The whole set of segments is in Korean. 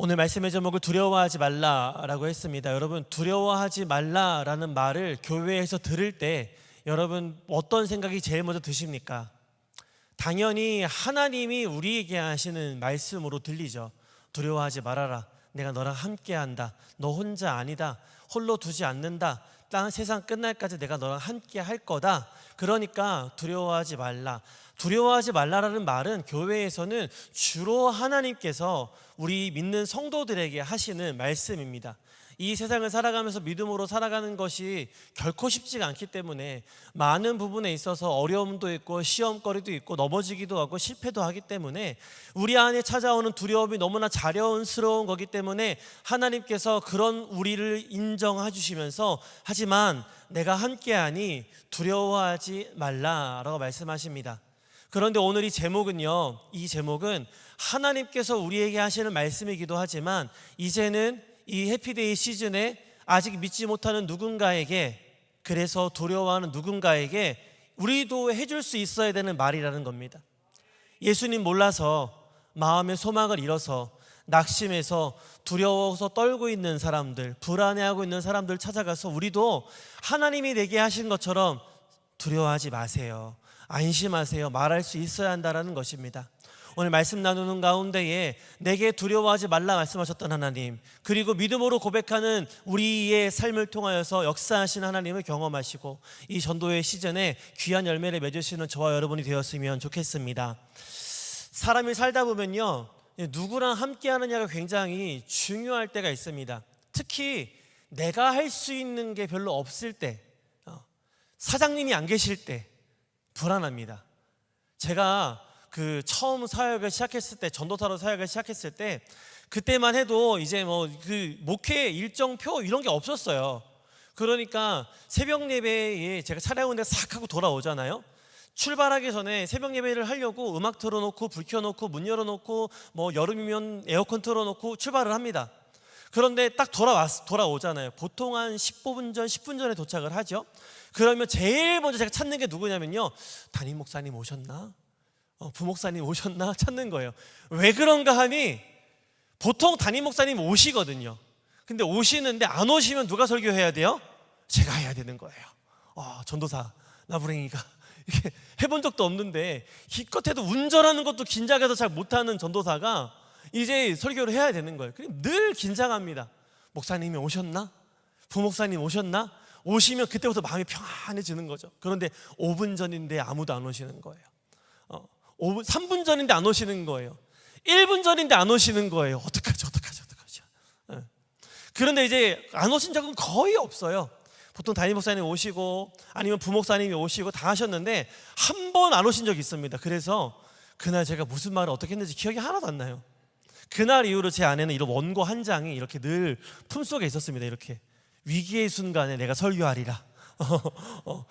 오늘 말씀의 제목을 두려워하지 말라라고 했습니다. 여러분, 두려워하지 말라라는 말을 교회에서 들을 때 여러분 어떤 생각이 제일 먼저 드십니까? 당연히 하나님이 우리에게 하시는 말씀으로 들리죠. 두려워하지 말아라. 내가 너랑 함께한다. 너 혼자 아니다. 홀로 두지 않는다. 땅 세상 끝날까지 내가 너랑 함께 할 거다. 그러니까 두려워하지 말라. 두려워하지 말라라는 말은 교회에서는 주로 하나님께서 우리 믿는 성도들에게 하시는 말씀입니다. 이 세상을 살아가면서 믿음으로 살아가는 것이 결코 쉽지가 않기 때문에 많은 부분에 있어서 어려움도 있고 시험거리도 있고 넘어지기도 하고 실패도 하기 때문에 우리 안에 찾아오는 두려움이 너무나 자연스러운 거기 때문에 하나님께서 그런 우리를 인정해 주시면서 하지만 내가 함께하니 두려워하지 말라라고 말씀하십니다. 그런데 오늘 이 제목은요, 이 제목은 하나님께서 우리에게 하시는 말씀이기도 하지만 이제는 이 해피데이 시즌에 아직 믿지 못하는 누군가에게, 그래서 두려워하는 누군가에게 우리도 해줄 수 있어야 되는 말이라는 겁니다. 예수님 몰라서 마음의 소망을 잃어서 낙심해서 두려워서 떨고 있는 사람들, 불안해하고 있는 사람들 찾아가서 우리도 하나님이 내게 하신 것처럼 두려워하지 마세요, 안심하세요, 말할 수 있어야 한다는 것입니다. 오늘 말씀 나누는 가운데에 내게 두려워하지 말라 말씀하셨던 하나님, 그리고 믿음으로 고백하는 우리의 삶을 통하여서 역사하신 하나님을 경험하시고 이 전도의 시즌에 귀한 열매를 맺으시는 저와 여러분이 되었으면 좋겠습니다. 사람이 살다 보면요, 누구랑 함께 하느냐가 굉장히 중요할 때가 있습니다. 특히 내가 할 수 있는 게 별로 없을 때, 사장님이 안 계실 때 불안합니다. 제가 처음 사역을 시작했을 때, 전도사로 사역을 시작했을 때, 그때만 해도 이제 목회 일정표 이런 게 없었어요. 그러니까 새벽 예배에 제가 차량운전 싹 하고 돌아오잖아요. 출발하기 전에 새벽 예배를 하려고 음악 틀어놓고 불 켜놓고 문 열어놓고 여름이면 에어컨 틀어놓고 출발을 합니다. 그런데 딱 돌아오잖아요. 보통 한 15분 전, 10분 전에 도착을 하죠. 그러면 제일 먼저 제가 찾는 게 누구냐면요, 담임 목사님 오셨나? 부목사님 오셨나? 찾는 거예요. 왜 그런가 하니 보통 담임 목사님 오시거든요. 근데 오시는데 안 오시면 누가 설교해야 돼요? 제가 해야 되는 거예요. 전도사 나부랭이가 이렇게 해본 적도 없는데 기껏해도 운전하는 것도 긴장해서 잘 못하는 전도사가 이제 설교를 해야 되는 거예요. 늘 긴장합니다. 목사님이 오셨나? 부목사님 오셨나? 오시면 그때부터 마음이 평안해지는 거죠. 그런데 5분 전인데 아무도 안 오시는 거예요. 3분 전인데 안 오시는 거예요. 1분 전인데 안 오시는 거예요. 어떡하죠? 그런데 이제 안 오신 적은 거의 없어요. 보통 담임 목사님 오시고 아니면 부목사님이 오시고 다 하셨는데 한 번 안 오신 적이 있습니다. 그래서 그날 제가 무슨 말을 어떻게 했는지 기억이 하나도 안 나요. 그날 이후로 제 안에는 이런 원고 한 장이 이렇게 늘 품속에 있었습니다. 이렇게 위기의 순간에 내가 설교하리라.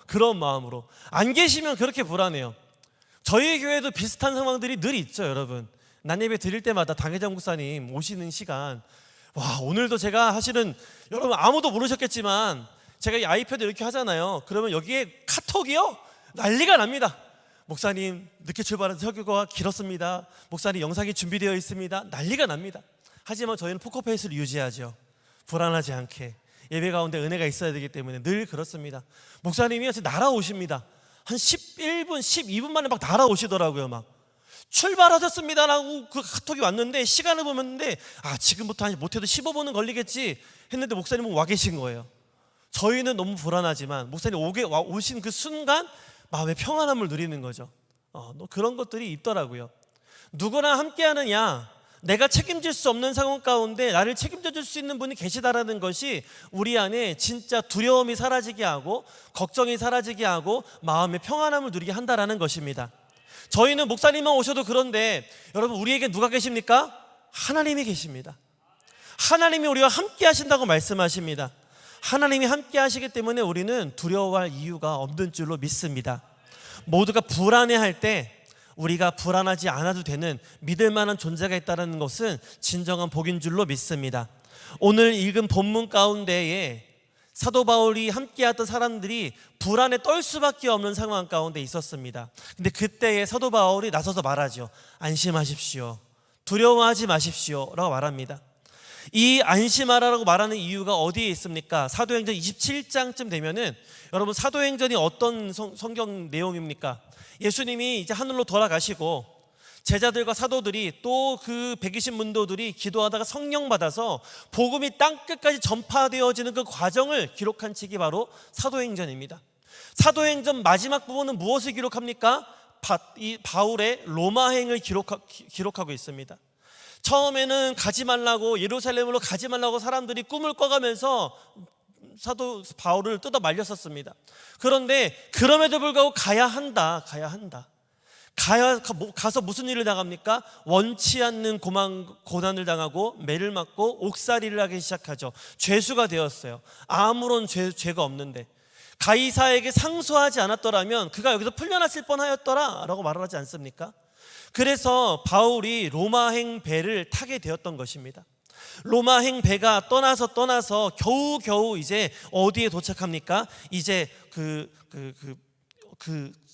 그런 마음으로. 안 계시면 그렇게 불안해요. 저희 교회도 비슷한 상황들이 늘 있죠, 여러분. 난예배 드릴 때마다 당회장 목사님 오시는 시간, 오늘도 제가 사실은 여러분 아무도 모르셨겠지만 제가 이 아이패드 이렇게 하잖아요. 그러면 여기에 카톡이요, 난리가 납니다. 목사님 늦게 출발한 설교가 길었습니다. 목사님 영상이 준비되어 있습니다. 난리가 납니다. 하지만 저희는 포커페이스를 유지하죠. 불안하지 않게. 예배 가운데 은혜가 있어야 되기 때문에 늘 그렇습니다. 목사님이 날아오십니다. 한 11분, 12분 만에 막 날아오시더라고요. 막 출발하셨습니다라고 그 카톡이 왔는데 시간을 보는데 지금부터 한 못해도 15분은 걸리겠지 했는데 목사님은 와 계신 거예요. 저희는 너무 불안하지만 목사님 오신 그 순간 마음의 평안함을 누리는 거죠. 그런 것들이 있더라고요. 누구랑 함께 하느냐, 내가 책임질 수 없는 상황 가운데 나를 책임져 줄 수 있는 분이 계시다라는 것이 우리 안에 진짜 두려움이 사라지게 하고 걱정이 사라지게 하고 마음의 평안함을 누리게 한다라는 것입니다. 저희는 목사님만 오셔도 그런데 여러분, 우리에게 누가 계십니까? 하나님이 계십니다. 하나님이 우리와 함께 하신다고 말씀하십니다. 하나님이 함께 하시기 때문에 우리는 두려워할 이유가 없는 줄로 믿습니다. 모두가 불안해할 때 우리가 불안하지 않아도 되는 믿을 만한 존재가 있다는 것은 진정한 복인 줄로 믿습니다. 오늘 읽은 본문 가운데에 사도 바울이 함께했던 사람들이 불안에 떨 수밖에 없는 상황 가운데 있었습니다. 근데 그때에 사도 바울이 나서서 말하죠. 안심하십시오. 두려워하지 마십시오 라고 말합니다. 이 안심하라라고 말하는 이유가 어디에 있습니까? 사도행전 27장쯤 되면은, 여러분 사도행전이 어떤 성경 내용입니까? 예수님이 이제 하늘로 돌아가시고 제자들과 사도들이 또 그 120문도들이 기도하다가 성령 받아서 복음이 땅끝까지 전파되어지는 그 과정을 기록한 책이 바로 사도행전입니다. 사도행전 마지막 부분은 무엇을 기록합니까? 이 바울의 로마행을 기록하고 있습니다. 처음에는 가지 말라고, 예루살렘으로 가지 말라고 사람들이 꿈을 꿔가면서 사도 바울을 뜯어 말렸었습니다. 그런데 그럼에도 불구하고 가야 한다. 가서 무슨 일을 당합니까? 원치 않는 고난을 당하고 매를 맞고 옥살이를 하기 시작하죠. 죄수가 되었어요. 아무런 죄가 없는데. 가이사에게 상소하지 않았더라면 그가 여기서 풀려났을 뻔하였더라 라고 말을 하지 않습니까? 그래서 바울이 로마행 배를 타게 되었던 것입니다. 로마행 배가 떠나서 겨우 이제 어디에 도착합니까? 이제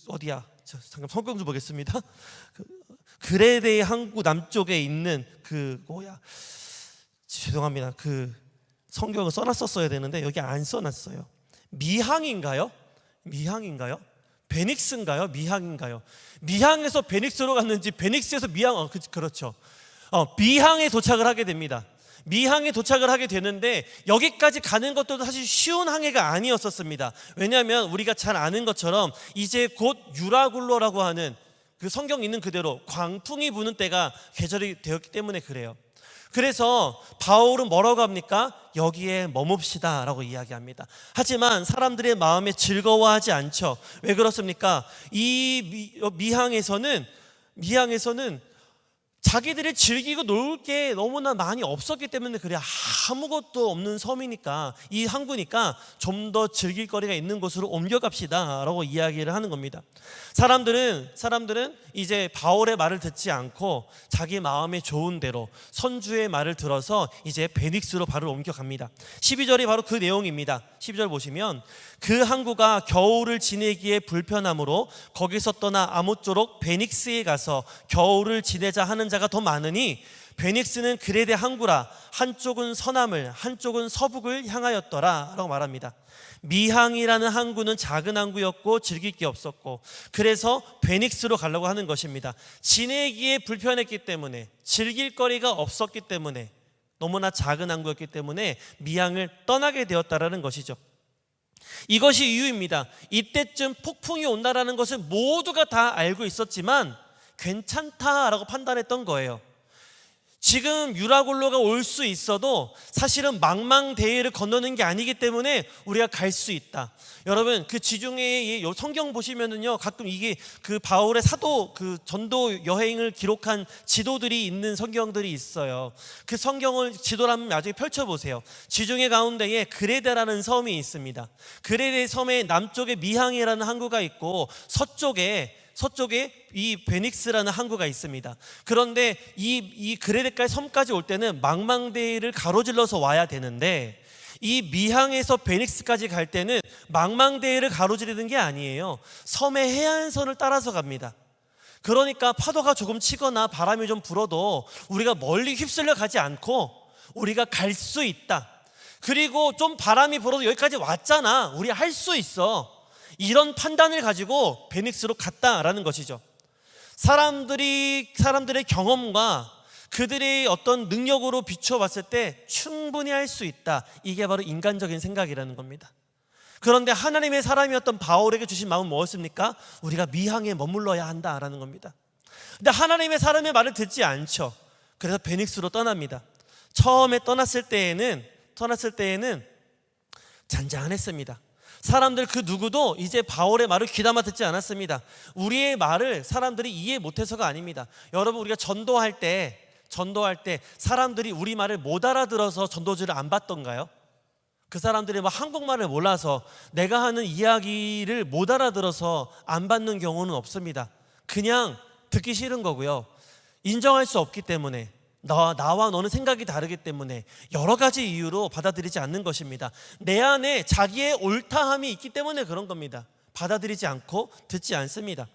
어디야? 잠깐 성경 좀 보겠습니다. 그레데 항구 남쪽에 있는 죄송합니다. 성경을 써놨었어야 되는데 여기 안 써놨어요. 미항인가요? 베닉스인가요? 미항인가요? 미항에서 베닉스로 갔는지 베닉스에서 미항, 그렇죠. 미항에 도착을 하게 됩니다. 미항에 도착을 하게 되는데 여기까지 가는 것도 사실 쉬운 항해가 아니었었습니다. 왜냐하면 우리가 잘 아는 것처럼 이제 곧 유라굴로라고 하는 그 성경 있는 그대로 광풍이 부는 때가 계절이 되었기 때문에 그래요. 그래서 바울은 뭐라고 합니까? 여기에 머뭅시다 라고 이야기합니다. 하지만 사람들의 마음에 즐거워하지 않죠. 왜 그렇습니까? 이 미항에서는 자기들이 즐기고 놀 게 너무나 많이 없었기 때문에 그래. 아무것도 없는 섬이니까, 이 항구니까 좀 더 즐길 거리가 있는 곳으로 옮겨갑시다 라고 이야기를 하는 겁니다. 사람들은 이제 바울의 말을 듣지 않고 자기 마음에 좋은 대로 선주의 말을 들어서 이제 베닉스로 바로 옮겨갑니다. 12절이 바로 그 내용입니다. 12절 보시면, 그 항구가 겨울을 지내기에 불편하므로 거기서 떠나 아모쪼록 베닉스에 가서 겨울을 지내자 하는 자가 더 많으니 베닉스는 그레데 항구라. 한쪽은 서남을 한쪽은 서북을 향하였더라 라고 말합니다. 미항이라는 항구는 작은 항구였고 즐길 게 없었고, 그래서 베닉스로 가려고 하는 것입니다. 지내기에 불편했기 때문에, 즐길 거리가 없었기 때문에, 너무나 작은 항구였기 때문에 미항을 떠나게 되었다라는 것이죠. 이것이 이유입니다. 이때쯤 폭풍이 온다라는 것을 모두가 다 알고 있었지만 괜찮다라고 판단했던 거예요. 지금 유라굴로가 올 수 있어도 사실은 망망대해를 건너는 게 아니기 때문에 우리가 갈 수 있다. 여러분, 그 지중해 성경 보시면은요, 가끔 이게 그 바울의 전도 여행을 기록한 지도들이 있는 성경들이 있어요. 그 성경을 지도를 한번 나중에 펼쳐보세요. 지중해 가운데에 그레데라는 섬이 있습니다. 그레데 섬의 남쪽에 미항이라는 항구가 있고 서쪽에 이 베닉스라는 항구가 있습니다. 그런데 이 그레데까지 섬까지 올 때는 망망대해를 가로질러서 와야 되는데, 이 미항에서 베닉스까지 갈 때는 망망대해를 가로지르는 게 아니에요. 섬의 해안선을 따라서 갑니다. 그러니까 파도가 조금 치거나 바람이 좀 불어도 우리가 멀리 휩쓸려 가지 않고 우리가 갈 수 있다. 그리고 좀 바람이 불어도 여기까지 왔잖아, 우리 할 수 있어, 이런 판단을 가지고 베닉스로 갔다라는 것이죠. 사람들의 경험과 그들의 어떤 능력으로 비춰봤을 때 충분히 할 수 있다, 이게 바로 인간적인 생각이라는 겁니다. 그런데 하나님의 사람이었던 바울에게 주신 마음은 뭐였습니까? 우리가 미항에 머물러야 한다라는 겁니다. 근데 하나님의 사람의 말을 듣지 않죠. 그래서 베닉스로 떠납니다. 처음에 떠났을 때에는 잔잔했습니다. 사람들 그 누구도 이제 바울의 말을 귀담아 듣지 않았습니다. 우리의 말을 사람들이 이해 못해서가 아닙니다. 여러분, 우리가 전도할 때 사람들이 우리 말을 못 알아들어서 전도지를 안 받던가요? 그 사람들이 한국말을 몰라서 내가 하는 이야기를 못 알아들어서 안 받는 경우는 없습니다. 그냥 듣기 싫은 거고요, 인정할 수 없기 때문에, 나와 너는 생각이 다르기 때문에 여러 가지 이유로 받아들이지 않는 것입니다. 내 안에 자기의 옳다함이 있기 때문에 그런 겁니다. 받아들이지 않고 듣지 않습니다.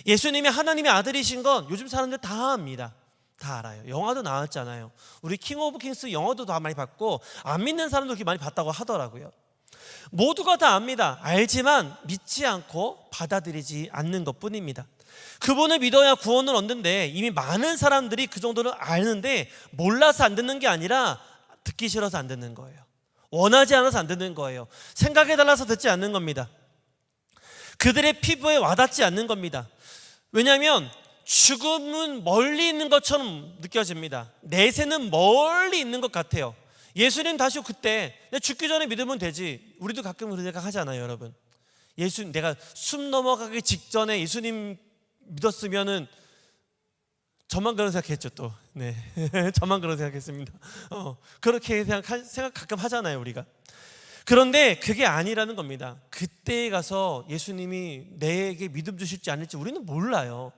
예수님이 하나님의 아들이신 건 요즘 사람들 다 압니다. 다 알아요. 영화도 나왔잖아요. 우리 킹 오브 킹스 영화도 다 많이 봤고 안 믿는 사람도 그렇게 많이 봤다고 하더라고요. 모두가 다 압니다. 알지만 믿지 않고 받아들이지 않는 것뿐입니다. 그분을 믿어야 구원을 얻는데 이미 많은 사람들이 그 정도는 아는데 몰라서 안 듣는 게 아니라 듣기 싫어서 안 듣는 거예요. 원하지 않아서 안 듣는 거예요. 생각에 달라서 듣지 않는 겁니다. 그들의 피부에 와닿지 않는 겁니다. 왜냐하면 죽음은 멀리 있는 것처럼 느껴집니다. 내세는 멀리 있는 것 같아요. 예수님 다시 그때 내가 죽기 전에 믿으면 되지. 우리도 가끔 그런 생각 하잖아요, 여러분. 내가 숨 넘어가기 직전에 예수님 믿었으면은 저만 그런 생각했죠 또. 네, 저만 그런 생각했습니다. 그렇게 생각 가끔 하잖아요, 우리가. 그런데 그게 아니라는 겁니다. 그때에 가서 예수님이 내게 믿음 주실지 아닐지 우리는 몰라요.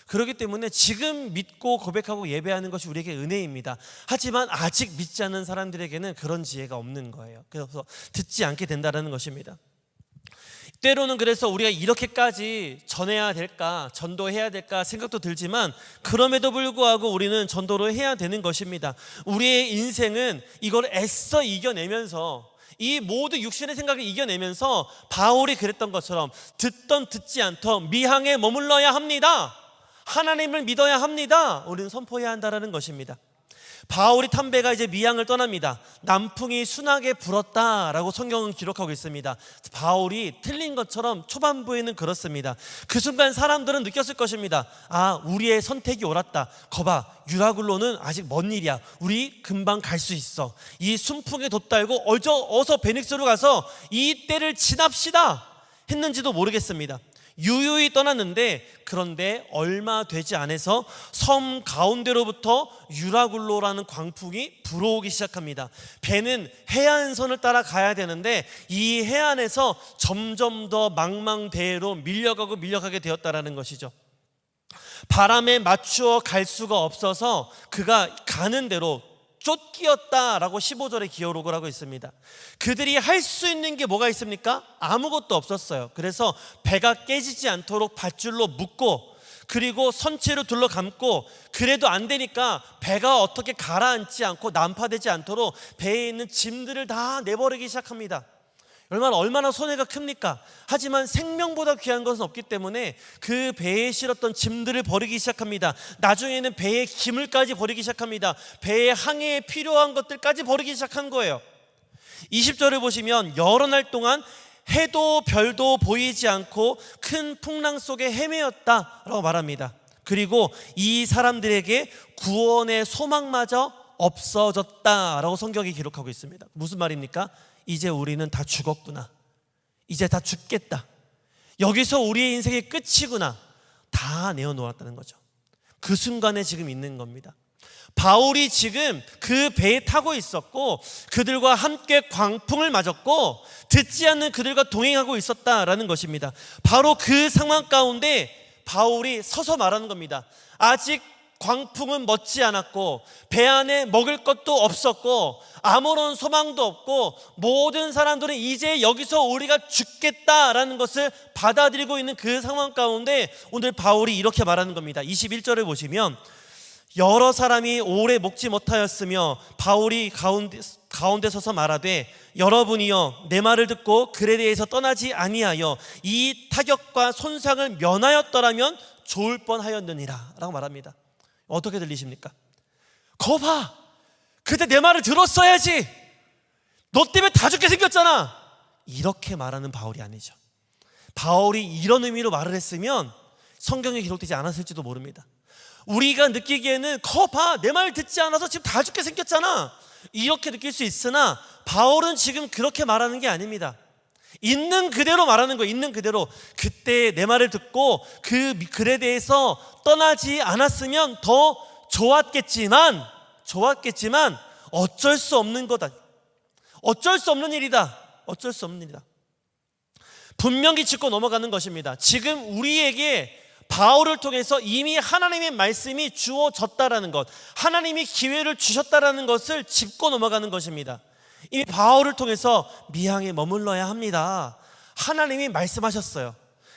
그렇기 때문에 지금 믿고 고백하고 예배하는 것이 우리에게 은혜입니다. 하지만 아직 믿지 않는 사람들에게는 그런 지혜가 없는 거예요. 그래서 듣지 않게 된다는 것입니다. 때로는 그래서 우리가 이렇게까지 전해야 될까, 전도해야 될까 생각도 들지만 그럼에도 불구하고 우리는 전도를 해야 되는 것입니다. 우리의 인생은 이걸 애써 이겨내면서 이 모든 육신의 생각을 이겨내면서 바울이 그랬던 것처럼 듣던 듣지 않던 미항에 머물러야 합니다. 하나님을 믿어야 합니다. 우리는 선포해야 한다는 것입니다. 바울이 탐배가 이제 미항을 떠납니다. 남풍이 순하게 불었다라고 성경은 기록하고 있습니다. 바울이 틀린 것처럼 초반부에는 그렇습니다. 그 순간 사람들은 느꼈을 것입니다. 우리의 선택이 옳았다. 거봐, 유라굴로는 아직 먼 일이야. 우리 금방 갈 수 있어. 이 순풍에 돛달고 어서 베닉스로 가서 이 때를 지납시다 했는지도 모르겠습니다. 유유히 떠났는데 그런데 얼마 되지 않아서 섬 가운데로부터 유라굴로라는 광풍이 불어오기 시작합니다. 배는 해안선을 따라 가야 되는데 이 해안에서 점점 더 망망대해로 밀려가게 되었다라는 것이죠. 바람에 맞추어 갈 수가 없어서 그가 가는 대로 쫓기었다라고 15절에 기록을 하고 있습니다. 그들이 할 수 있는 게 뭐가 있습니까? 아무것도 없었어요. 그래서 배가 깨지지 않도록 밧줄로 묶고 그리고 선체로 둘러감고 그래도 안 되니까 배가 어떻게 가라앉지 않고 난파되지 않도록 배에 있는 짐들을 다 내버리기 시작합니다. 얼마나 손해가 큽니까? 하지만 생명보다 귀한 것은 없기 때문에 그 배에 실었던 짐들을 버리기 시작합니다. 나중에는 배의 기물까지 버리기 시작합니다. 배의 항해에 필요한 것들까지 버리기 시작한 거예요. 20절을 보시면 여러 날 동안 해도 별도 보이지 않고 큰 풍랑 속에 헤매었다라고 말합니다. 그리고 이 사람들에게 구원의 소망마저 없어졌다라고 성경이 기록하고 있습니다. 무슨 말입니까? 이제 우리는 다 죽었구나. 이제 다 죽겠다. 여기서 우리의 인생의 끝이구나. 다 내어놓았다는 거죠. 그 순간에 지금 있는 겁니다. 바울이 지금 그 배에 타고 있었고 그들과 함께 광풍을 맞았고 듣지 않는 그들과 동행하고 있었다라는 것입니다. 바로 그 상황 가운데 바울이 서서 말하는 겁니다. 아직 광풍은 멎지 않았고 배 안에 먹을 것도 없었고 아무런 소망도 없고 모든 사람들은 이제 여기서 우리가 죽겠다라는 것을 받아들이고 있는 그 상황 가운데 오늘 바울이 이렇게 말하는 겁니다. 21절을 보시면 여러 사람이 오래 먹지 못하였으며 바울이 가운데 서서 말하되 여러분이여 내 말을 듣고 그레데에서 떠나지 아니하여 이 타격과 손상을 면하였더라면 좋을 뻔하였느니라 라고 말합니다. 어떻게 들리십니까? 거봐, 그때 내 말을 들었어야지. 너 때문에 다 죽게 생겼잖아. 이렇게 말하는 바울이 아니죠. 바울이 이런 의미로 말을 했으면 성경에 기록되지 않았을지도 모릅니다. 우리가 느끼기에는 거봐, 내 말 듣지 않아서 지금 다 죽게 생겼잖아, 이렇게 느낄 수 있으나 바울은 지금 그렇게 말하는 게 아닙니다. 있는 그대로 말하는 거예요. 있는 그대로. 그때 내 말을 듣고 그 그레데에서 떠나지 않았으면 더 좋았겠지만 어쩔 수 없는 거다. 어쩔 수 없는 일이다. 어쩔 수 없는 일이다. 분명히 짚고 넘어가는 것입니다. 지금 우리에게 바울을 통해서 이미 하나님의 말씀이 주어졌다라는 것, 하나님이 기회를 주셨다라는 것을 짚고 넘어가는 것입니다. 이미 바울을 통해서 미항에 머물러야 합니다. 하나님이 말씀하셨어요.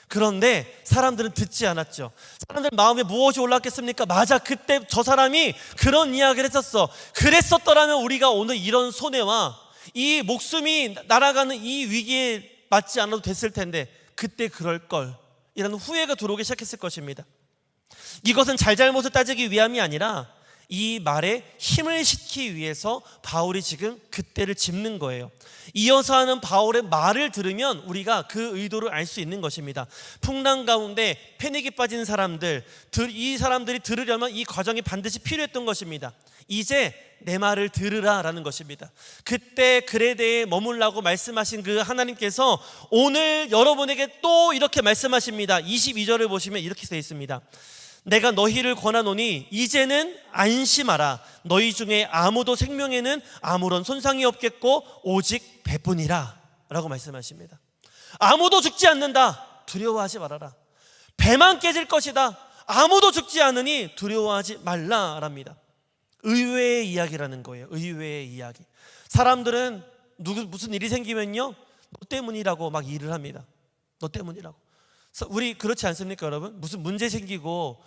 그런데 사람들은 듣지 않았죠. 사람들 마음에 무엇이 올랐겠습니까? 맞아, 그때 저 사람이 그런 이야기를 했었어. 그랬었더라면 우리가 오늘 이런 손해와 이 목숨이 날아가는 이 위기에 맞지 않아도 됐을 텐데 그때 그럴걸, 이런 후회가 들어오기 시작했을 것입니다. 이것은 잘잘못을 따지기 위함이 아니라 이 말에 힘을 싣기 위해서 바울이 지금 그때를 짚는 거예요. 이어서 하는 바울의 말을 들으면 우리가 그 의도를 알 수 있는 것입니다. 풍랑 가운데 패닉에 빠진 사람들, 이 사람들이 들으려면 이 과정이 반드시 필요했던 것입니다. 이제 내 말을 들으라 라는 것입니다. 그때 그레데에 머물라고 말씀하신 그 하나님께서 오늘 여러분에게 또 이렇게 말씀하십니다. 22절을 보시면 이렇게 되어 있습니다. 내가 너희를 권하노니 이제는 안심하라. 너희 중에 아무도 생명에는 아무런 손상이 없겠고 오직 배뿐이라 라고 말씀하십니다. 아무도 죽지 않는다. 두려워하지 말아라. 배만 깨질 것이다. 아무도 죽지 않으니 두려워하지 말라랍니다. 의외의 이야기라는 거예요. 의외의 이야기. 사람들은 무슨 일이 생기면요, 너 때문이라고 막 일을 합니다. 너 때문이라고. 우리 그렇지 않습니까, 여러분? 무슨 문제 생기고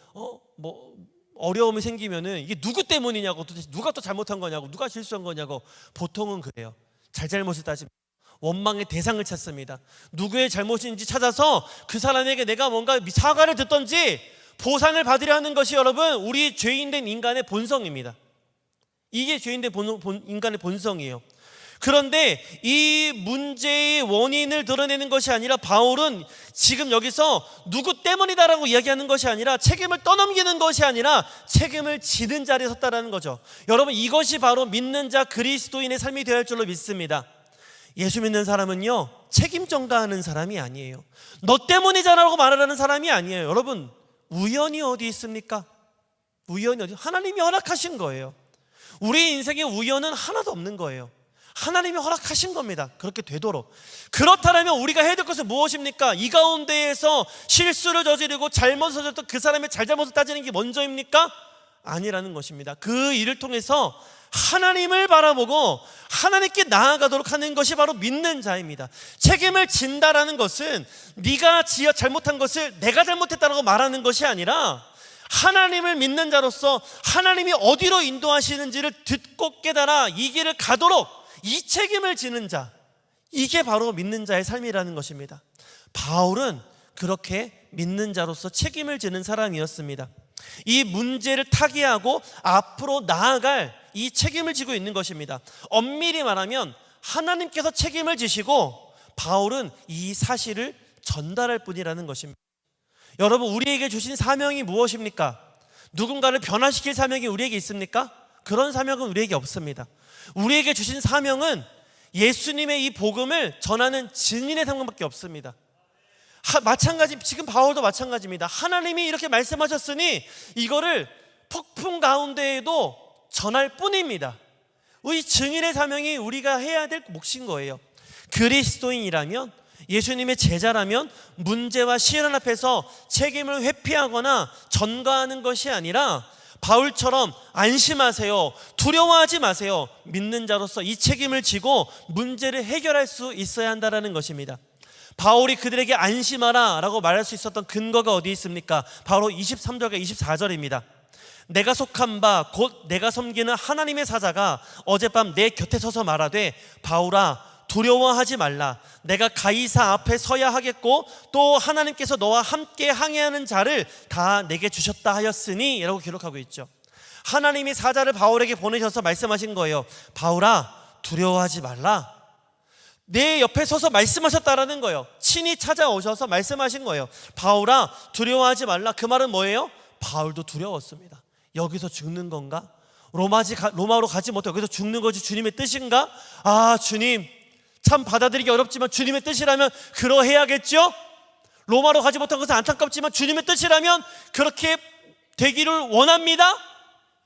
어려움이 생기면은 이게 누구 때문이냐고, 도대체 누가 또 잘못한 거냐고, 누가 실수한 거냐고. 보통은 그래요. 잘잘못을 따집니다. 원망의 대상을 찾습니다. 누구의 잘못인지 찾아서 그 사람에게 내가 뭔가 사과를 듣던지 보상을 받으려 하는 것이 여러분 우리 죄인된 인간의 본성입니다. 이게 죄인된 인간의 본성이에요. 그런데 이 문제의 원인을 드러내는 것이 아니라 바울은 지금 여기서 누구 때문이다라고 이야기하는 것이 아니라 책임을 떠넘기는 것이 아니라 책임을 지는 자리에 섰다라는 거죠. 여러분, 이것이 바로 믿는 자 그리스도인의 삶이 되어야 할 줄로 믿습니다. 예수 믿는 사람은요, 책임 전가하는 사람이 아니에요. 너 때문이잖아라고 말하는 사람이 아니에요. 여러분, 우연이 어디 있습니까? 우연이 어디? 하나님이 허락하신 거예요. 우리 인생에 우연은 하나도 없는 거예요. 하나님이 허락하신 겁니다. 그렇게 되도록. 그렇다면 우리가 해야 될 것은 무엇입니까? 이 가운데에서 실수를 저지르고 잘못을 저질렀던 그 사람의 잘잘못을 따지는 게 먼저입니까? 아니라는 것입니다. 그 일을 통해서 하나님을 바라보고 하나님께 나아가도록 하는 것이 바로 믿는 자입니다. 책임을 진다라는 것은 네가 잘못한 것을 내가 잘못했다고 말하는 것이 아니라 하나님을 믿는 자로서 하나님이 어디로 인도하시는지를 듣고 깨달아 이 길을 가도록 이 책임을 지는 자, 이게 바로 믿는 자의 삶이라는 것입니다. 바울은 그렇게 믿는 자로서 책임을 지는 사람이었습니다. 이 문제를 타개하고 앞으로 나아갈 이 책임을 지고 있는 것입니다. 엄밀히 말하면 하나님께서 책임을 지시고 바울은 이 사실을 전달할 뿐이라는 것입니다. 여러분, 우리에게 주신 사명이 무엇입니까? 누군가를 변화시킬 사명이 우리에게 있습니까? 그런 사명은 우리에게 없습니다. 우리에게 주신 사명은 예수님의 이 복음을 전하는 증인의 사명밖에 없습니다. 마찬가지, 지금 바울도 마찬가지입니다. 하나님이 이렇게 말씀하셨으니 이거를 폭풍 가운데에도 전할 뿐입니다. 이 증인의 사명이 우리가 해야 될 몫인 거예요. 그리스도인이라면, 예수님의 제자라면 문제와 시련 앞에서 책임을 회피하거나 전가하는 것이 아니라 바울처럼 안심하세요, 두려워하지 마세요, 믿는 자로서 이 책임을 지고 문제를 해결할 수 있어야 한다는 것입니다. 바울이 그들에게 안심하라 라고 말할 수 있었던 근거가 어디 있습니까? 바로 23절과 24절입니다. 내가 속한 바 곧 내가 섬기는 하나님의 사자가 어젯밤 내 곁에 서서 말하되 바울아 두려워하지 말라. 내가 가이사 앞에 서야 하겠고 또 하나님께서 너와 함께 항해하는 자를 다 내게 주셨다 하였으니 라고 기록하고 있죠. 하나님이 사자를 바울에게 보내셔서 말씀하신 거예요. 바울아 두려워하지 말라. 내 옆에 서서 말씀하셨다라는 거예요. 친히 찾아오셔서 말씀하신 거예요. 바울아 두려워하지 말라. 그 말은 뭐예요? 바울도 두려웠습니다. 여기서 죽는 건가? 로마로 가지 못해 여기서 죽는 것이 주님의 뜻인가? 아, 주님 참 받아들이기 어렵지만 주님의 뜻이라면 그러해야겠죠? 로마로 가지 못한 것은 안타깝지만 주님의 뜻이라면 그렇게 되기를 원합니다.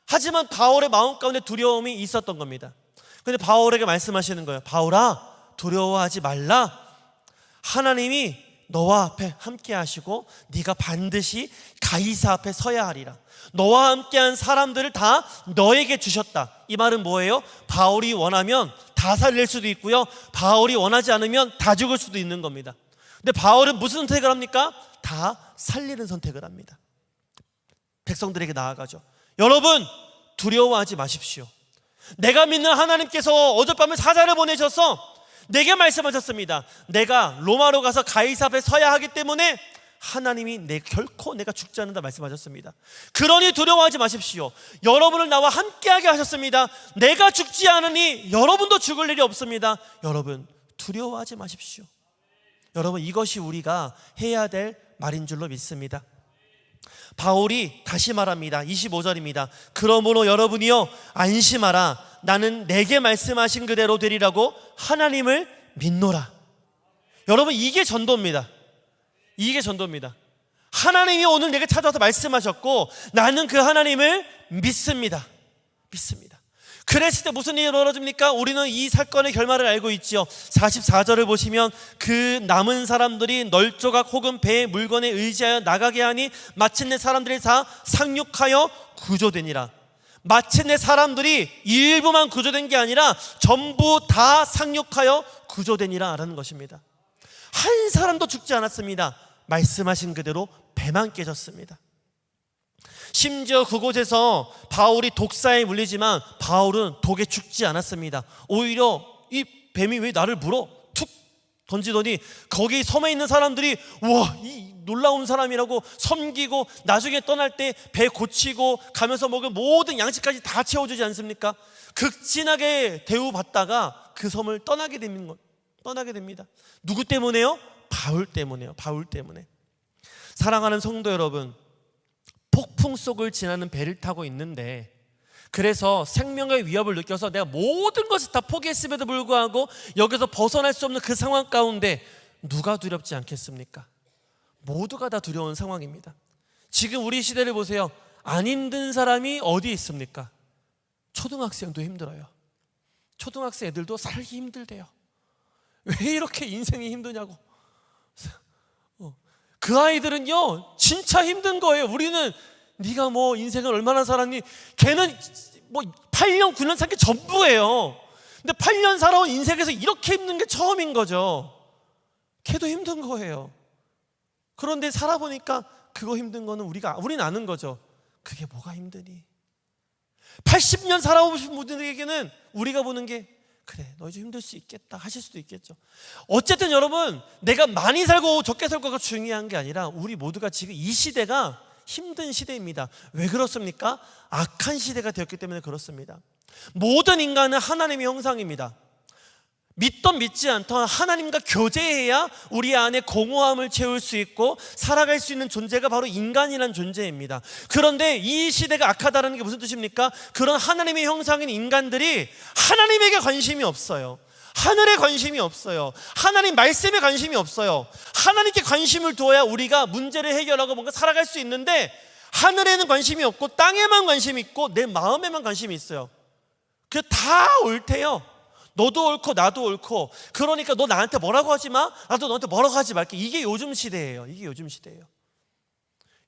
하지만 바울의 마음 가운데 두려움이 있었던 겁니다. 그런데 바울에게 말씀하시는 거예요. 바울아 두려워하지 말라. 하나님이 너와 앞에 함께 하시고 네가 반드시 가이사 앞에 서야 하리라. 너와 함께한 사람들을 다 너에게 주셨다. 이 말은 뭐예요? 바울이 원하면 다 살릴 수도 있고요, 바울이 원하지 않으면 다 죽을 수도 있는 겁니다. 근데 바울은 무슨 선택을 합니까? 다 살리는 선택을 합니다. 백성들에게 나아가죠. 여러분, 두려워하지 마십시오. 내가 믿는 하나님께서 어젯밤에 사자를 보내셔서 내게 말씀하셨습니다. 내가 로마로 가서 가이사 앞에 서야 하기 때문에 하나님이 결코 내가 죽지 않는다 말씀하셨습니다. 그러니 두려워하지 마십시오. 여러분을 나와 함께하게 하셨습니다. 내가 죽지 않으니 여러분도 죽을 일이 없습니다. 여러분, 두려워하지 마십시오. 여러분, 이것이 우리가 해야 될 말인 줄로 믿습니다. 바울이 다시 말합니다. 25절입니다. 그러므로 여러분이요, 안심하라. 나는 내게 말씀하신 그대로 되리라고 하나님을 믿노라. 여러분, 이게 전도입니다. 이게 전도입니다. 하나님이 오늘 내게 찾아와서 말씀하셨고 나는 그 하나님을 믿습니다. 믿습니다. 그랬을 때 무슨 일이 벌어집니까? 우리는 이 사건의 결말을 알고 있지요. 44절을 보시면 그 남은 사람들이 널조각 혹은 배의 물건에 의지하여 나가게 하니 마침내 사람들이 다 상륙하여 구조되니라. 마침내 사람들이 일부만 구조된 게 아니라 전부 다 상륙하여 구조되니라 라는 것입니다. 한 사람도 죽지 않았습니다. 말씀하신 그대로 배만 깨졌습니다. 심지어 그곳에서 바울이 독사에 물리지만 바울은 독에 죽지 않았습니다. 오히려 이 뱀이 왜 나를 물어? 툭 던지더니 거기 섬에 있는 사람들이 와, 이 놀라운 사람이라고 섬기고 나중에 떠날 때 배 고치고 가면서 먹을 모든 양식까지 다 채워주지 않습니까? 극진하게 대우받다가 그 섬을 떠나게 됩니다. 누구 때문에요? 바울 때문에요. 바울 때문에. 사랑하는 성도 여러분, 폭풍 속을 지나는 배를 타고 있는데 그래서 생명의 위협을 느껴서 내가 모든 것을 다 포기했음에도 불구하고 여기서 벗어날 수 없는 그 상황 가운데 누가 두렵지 않겠습니까? 모두가 다 두려운 상황입니다. 지금 우리 시대를 보세요. 안 힘든 사람이 어디에 있습니까? 초등학생도 힘들어요. 초등학생 애들도 살기 힘들대요. 왜 이렇게 인생이 힘드냐고. 그 아이들은요 진짜 힘든 거예요. 우리는 네가 뭐 인생을 얼마나 살았니? 걔는 뭐 8년 9년 산 게 전부예요. 근데 8년 살아온 인생에서 이렇게 힘든 게 처음인 거죠. 걔도 힘든 거예요. 그런데 살아보니까 그거 힘든 거는 우리는 아는 거죠. 그게 뭐가 힘드니? 80년 살아오신 분들에게는 우리가 보는 게 그래, 너 좀 힘들 수 있겠다 하실 수도 있겠죠. 어쨌든 여러분, 내가 많이 살고 적게 살고가 중요한 게 아니라 우리 모두가 지금 이 시대가 힘든 시대입니다. 왜 그렇습니까? 악한 시대가 되었기 때문에 그렇습니다. 모든 인간은 하나님의 형상입니다. 믿던 믿지 않던 하나님과 교제해야 우리 안에 공허함을 채울 수 있고 살아갈 수 있는 존재가 바로 인간이라는 존재입니다. 그런데 이 시대가 악하다는 게 무슨 뜻입니까? 그런 하나님의 형상인 인간들이 하나님에게 관심이 없어요. 하늘에 관심이 없어요. 하나님 말씀에 관심이 없어요. 하나님께 관심을 두어야 우리가 문제를 해결하고 뭔가 살아갈 수 있는데 하늘에는 관심이 없고 땅에만 관심이 있고 내 마음에만 관심이 있어요. 그게 다 옳대요. 너도 옳고 나도 옳고, 그러니까 너 나한테 뭐라고 하지 마, 나도 너한테 뭐라고 하지 말게. 이게 요즘 시대예요. 이게 요즘 시대예요.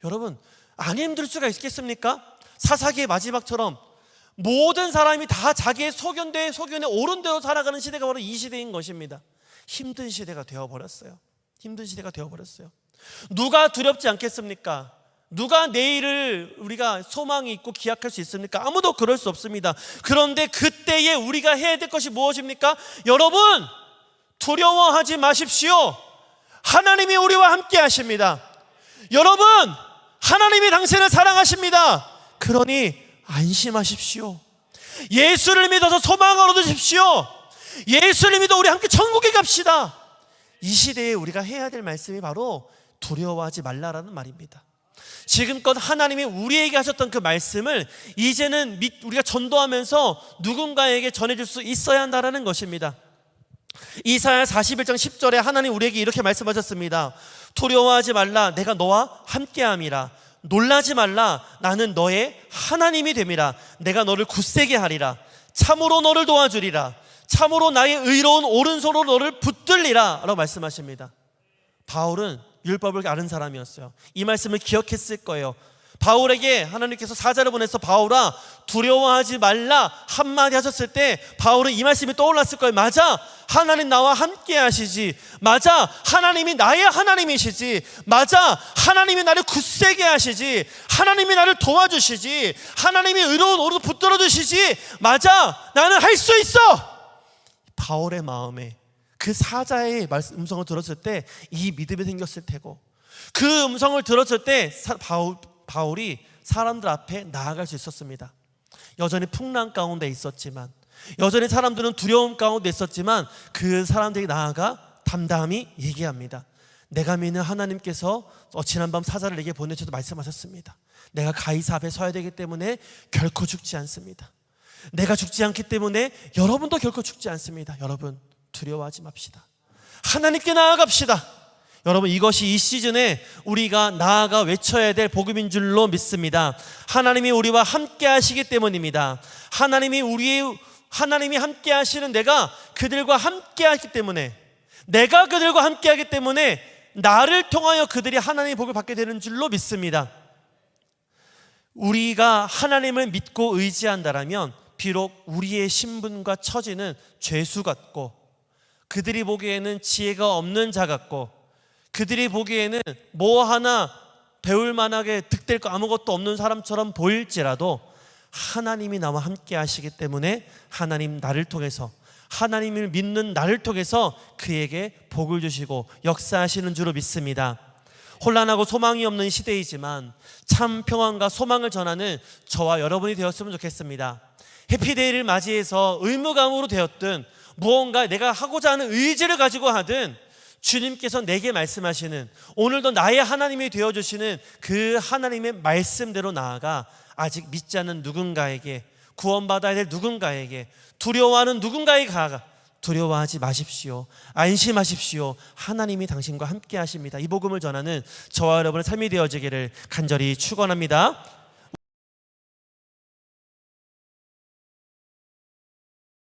여러분, 안 힘들 수가 있겠습니까? 사사기의 마지막처럼 모든 사람이 다 자기의 소견에 옳은 대로 살아가는 시대가 바로 이 시대인 것입니다. 힘든 시대가 되어버렸어요. 힘든 시대가 되어버렸어요. 누가 두렵지 않겠습니까? 누가 내일을 우리가 소망이 있고 기약할 수 있습니까? 아무도 그럴 수 없습니다. 그런데 그때에 우리가 해야 될 것이 무엇입니까? 여러분, 두려워하지 마십시오. 하나님이 우리와 함께 하십니다. 여러분, 하나님이 당신을 사랑하십니다. 그러니 안심하십시오. 예수를 믿어서 소망을 얻으십시오. 예수를 믿어 우리 함께 천국에 갑시다. 이 시대에 우리가 해야 될 말씀이 바로 두려워하지 말라라는 말입니다. 지금껏 하나님이 우리에게 하셨던 그 말씀을 이제는 우리가 전도하면서 누군가에게 전해줄 수 있어야 한다는 것입니다. 이사야 41장 10절에 하나님 우리에게 이렇게 말씀하셨습니다. 두려워하지 말라, 내가 너와 함께함이라. 놀라지 말라, 나는 너의 하나님이 됨이라. 내가 너를 굳세게 하리라. 참으로 너를 도와주리라. 참으로 나의 의로운 오른손으로 너를 붙들리라 라고 말씀하십니다. 바울은 율법을 아는 사람이었어요. 이 말씀을 기억했을 거예요. 바울에게 하나님께서 사자를 보내서 바울아 두려워하지 말라 한마디 하셨을 때 바울은 이 말씀이 떠올랐을 거예요. 맞아, 하나님 나와 함께 하시지. 맞아, 하나님이 나의 하나님이시지. 맞아, 하나님이 나를 굳세게 하시지. 하나님이 나를 도와주시지. 하나님이 의로운 오로 붙들어 주시지. 맞아, 나는 할 수 있어. 바울의 마음에 그 사자의 음성을 들었을 때 이 믿음이 생겼을 테고, 그 음성을 들었을 때 바울이 사람들 앞에 나아갈 수 있었습니다. 여전히 풍랑 가운데 있었지만, 여전히 사람들은 두려움 가운데 있었지만 그 사람들이 나아가 담담히 얘기합니다. 내가 믿는 하나님께서 지난밤 사자를 내게 보내셔서 말씀하셨습니다. 내가 가이사 앞에 서야 되기 때문에 결코 죽지 않습니다. 내가 죽지 않기 때문에 여러분도 결코 죽지 않습니다. 여러분 두려워하지 맙시다. 하나님께 나아갑시다. 여러분 이것이 이 시즌에 우리가 나아가 외쳐야 될 복음인 줄로 믿습니다. 하나님이 우리와 함께 하시기 때문입니다. 하나님이 함께 하시는 내가 그들과 함께 하기 때문에, 내가 그들과 함께 하기 때문에 나를 통하여 그들이 하나님의 복을 받게 되는 줄로 믿습니다. 우리가 하나님을 믿고 의지한다라면 비록 우리의 신분과 처지는 죄수 같고, 그들이 보기에는 지혜가 없는 자 같고, 그들이 보기에는 뭐 하나 배울 만하게 득될 거 아무것도 없는 사람처럼 보일지라도 하나님이 나와 함께 하시기 때문에 하나님 나를 통해서, 하나님을 믿는 나를 통해서 그에게 복을 주시고 역사하시는 줄로 믿습니다. 혼란하고 소망이 없는 시대이지만 참 평안과 소망을 전하는 저와 여러분이 되었으면 좋겠습니다. 해피데이를 맞이해서 의무감으로 되었든 무언가 내가 하고자 하는 의지를 가지고 하든 주님께서 내게 말씀하시는, 오늘도 나의 하나님이 되어주시는 그 하나님의 말씀대로 나아가 아직 믿지 않는 누군가에게, 구원받아야 될 누군가에게, 두려워하는 누군가에게 가가 두려워하지 마십시오. 안심하십시오. 하나님이 당신과 함께 하십니다. 이 복음을 전하는 저와 여러분의 삶이 되어지기를 간절히 축원합니다.